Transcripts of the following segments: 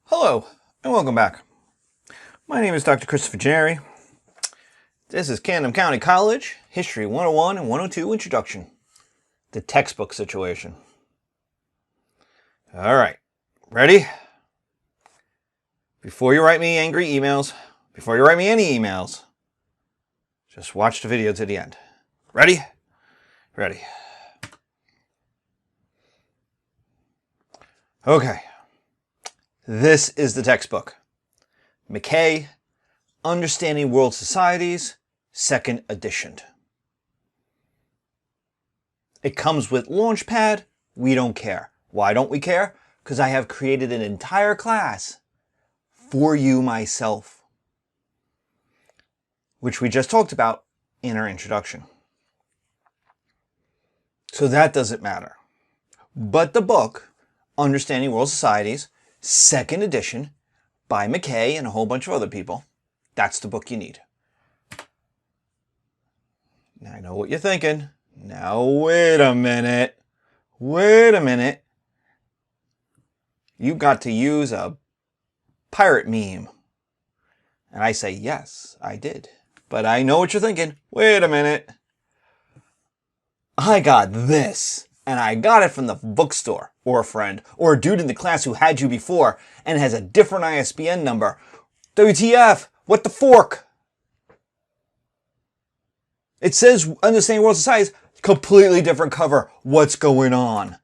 Hello, and welcome back. My name is Dr. Christopher Jerry. This is Camden County College, History 101 and 102 Introduction. The textbook situation. Alright, ready? Before you write me angry emails, before you write me any emails, just watch the video to the end. Ready? Ready. Okay. This is the textbook. McKay, Understanding World Societies, 2nd edition. It comes with Launchpad. We don't care. Why don't we care? Because I have created an entire class for you myself, which we just talked about in our introduction. So that doesn't matter. But the book, Understanding World Societies, 2nd edition, by McKay and a whole bunch of other people, that's the book you need. Now, I know what you're thinking. Now, wait a minute. Wait a minute. You got to use a pirate meme. And I say, yes, I did. But I know what you're thinking. Wait a minute. I got this. And I got it from the bookstore, or a friend, or a dude in the class who had you before, and has a different ISBN number. WTF? What the fork? It says Understanding World Societies, completely different cover. What's going on?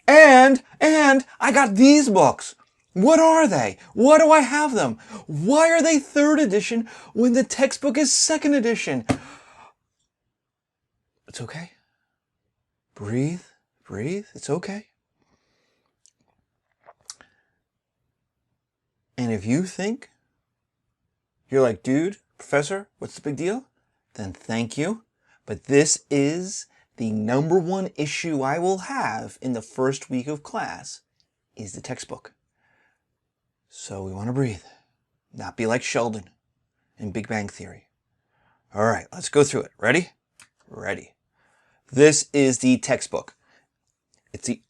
And I got these books. What are they? Why do I have them? Why are they 3rd edition when the textbook is 2nd edition? It's okay. Breathe, breathe, it's okay. And if you think, you're like, dude, professor, what's the big deal? Then thank you. But this is the #1 issue I will have in the first week of class, is the textbook. So we want to breathe, not be like Sheldon in Big Bang Theory. All right, let's go through it. Ready? Ready. This is the textbook. It's the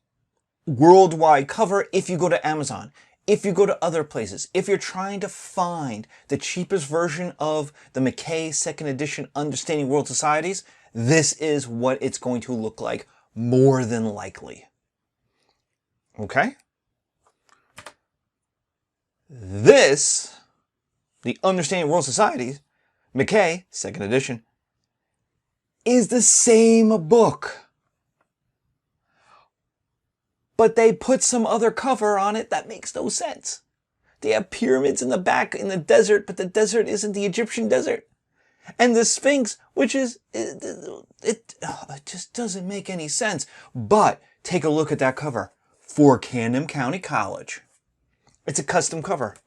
worldwide cover if you go to Amazon, if you go to other places, if you're trying to find the cheapest version of the McKay 2nd edition Understanding World Societies, this is what it's going to look like, more than likely. Okay? This, the Understanding World Societies, McKay 2nd edition, is the same book. But they put some other cover on it that makes no sense. They have pyramids in the back in the desert, but the desert isn't the Egyptian desert. And the Sphinx, which is, it just doesn't make any sense. But take a look at that cover for Camden County College. It's a custom cover.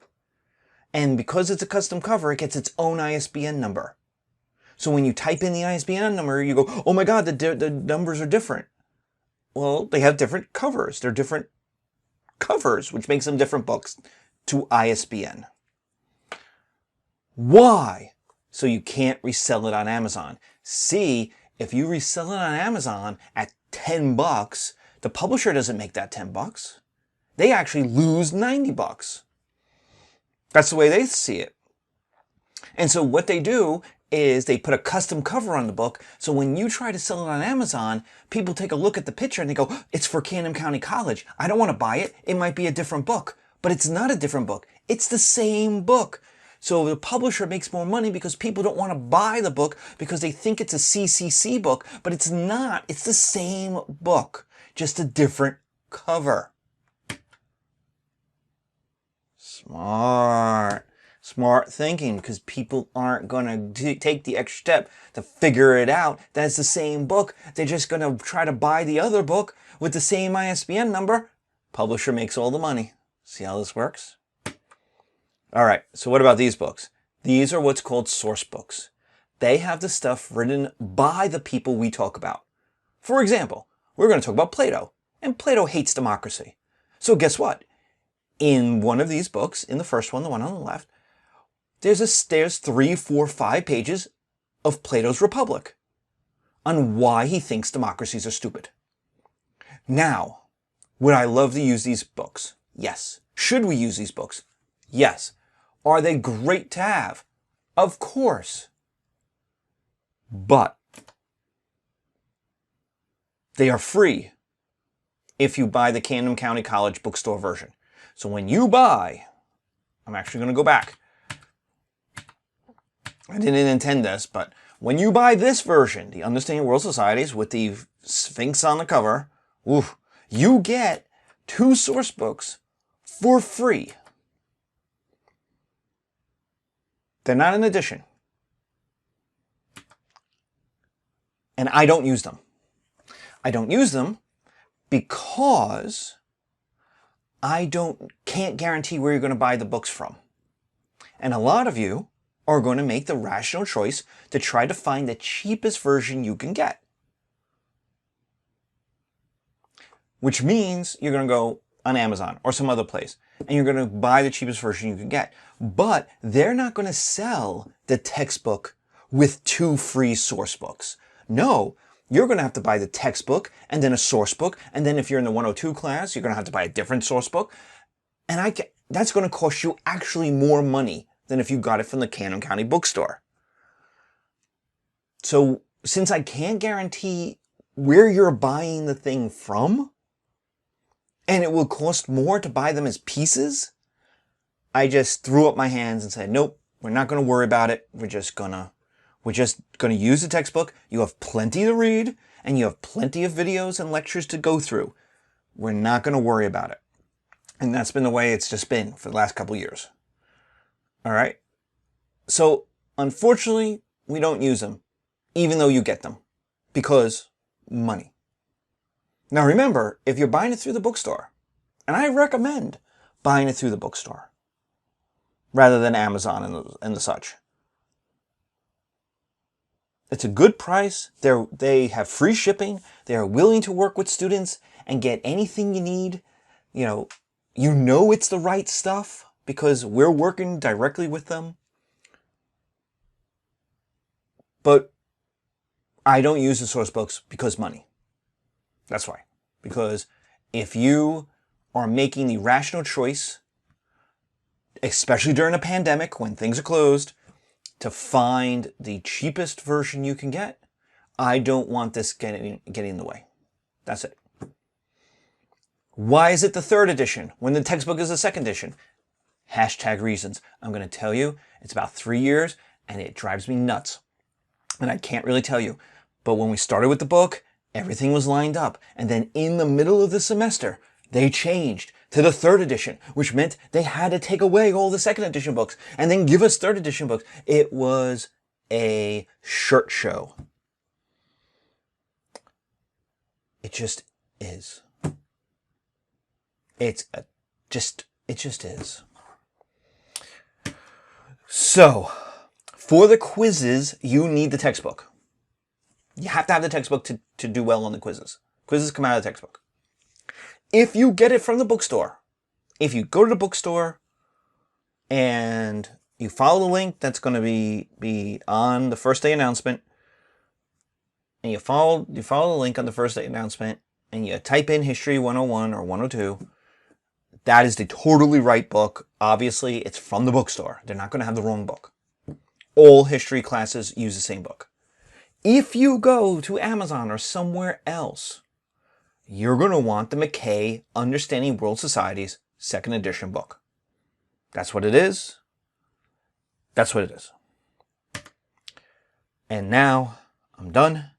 And because it's a custom cover, it gets its own ISBN number. So when you type in the ISBN number, you go, oh my God, the numbers are different. Well, they have different covers. They're different covers, which makes them different books to ISBN. Why? So you can't resell it on Amazon. See, if you resell it on Amazon at $10, the publisher doesn't make that $10. They actually lose $90. That's the way they see it. And so what they do is they put a custom cover on the book, so when you try to sell it on Amazon, people take a look at the picture and they go, it's for Camden County College. I don't want to buy it. It might be a different book. But it's not a different book. It's the same book. So the publisher makes more money because people don't want to buy the book because they think it's a CCC book, but it's not. It's the same book, just a different cover. Smart. Smart thinking, because people aren't going to take the extra step to figure it out that it's the same book. They're just going to try to buy the other book with the same ISBN number. Publisher makes all the money. See how this works? All right, so what about these books? These are what's called source books. They have the stuff written by the people we talk about. For example, we're going to talk about Plato, and Plato hates democracy. So guess what? In one of these books, in the first one, the one on the left, there's 3, 4, 5 pages of Plato's Republic on why he thinks democracies are stupid. Now, would I love to use these books? Yes, Should we use these books? Yes. Are they great to have? Of course. But they are free if you buy the Camden County College bookstore version. So when you buy, I'm actually going to go back. I didn't intend this, but when you buy this version, the Understanding World Societies with the Sphinx on the cover, you get 2 source books for free. They're not an edition. And I don't use them. I don't use them because I can't guarantee where you're going to buy the books from. And a lot of you are going to make the rational choice to try to find the cheapest version you can get. Which means you're going to go on Amazon or some other place and you're going to buy the cheapest version you can get. But they're not going to sell the textbook with 2 free source books. No, you're going to have to buy the textbook and then a source book. And then if you're in the 102 class, you're going to have to buy a different source book. And that's going to cost you actually more money than if you got it from the Camden County bookstore. So since I can't guarantee where you're buying the thing from, and it will cost more to buy them as pieces, I just threw up my hands and said, nope, we're not going to worry about it. We're just going to use the textbook. You have plenty to read, and you have plenty of videos and lectures to go through. We're not going to worry about it. And that's been the way it's just been for the last couple years. All right? So, unfortunately, we don't use them, even though you get them, because money. Now remember, if you're buying it through the bookstore, and I recommend buying it through the bookstore, rather than Amazon and the such. It's a good price. They have free shipping. They are willing to work with students and get anything you need. You know it's the right stuff because we're working directly with them. But I don't use the source books because money. That's why. Because if you are making the rational choice, especially during a pandemic when things are closed, to find the cheapest version you can get, I don't want this getting in the way. That's it. Why is it the 3rd edition when the textbook is the 2nd edition? Hashtag reasons. I'm going to tell you, it's about 3 years and it drives me nuts. And I can't really tell you. But when we started with the book, everything was lined up. And then in the middle of the semester, they changed to the 3rd edition, which meant they had to take away all the 2nd edition books and then give us 3rd edition books. It was a shirt show. It just is. It just is. So, for the quizzes, you need the textbook. You have to have the textbook to do well on the quizzes. Quizzes come out of the textbook. If you get it from the bookstore, if you go to the bookstore and you follow the link that's going to be on the first day announcement, and you follow the link on the first day announcement, and you type in History 101 or 102, that is the totally right book. Obviously, it's from the bookstore. They're not going to have the wrong book. All history classes use the same book. If you go to Amazon or somewhere else, you're going to want the McKay Understanding World Societies 2nd edition book. That's what it is. That's what it is. And now I'm done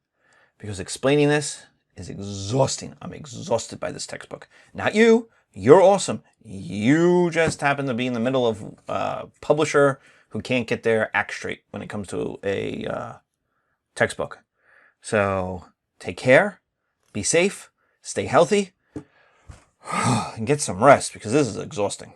because explaining this is exhausting. I'm exhausted by this textbook. Not you. You're awesome. You just happen to be in the middle of a publisher who can't get their act straight when it comes to a textbook. So take care, be safe, stay healthy, and get some rest because this is exhausting.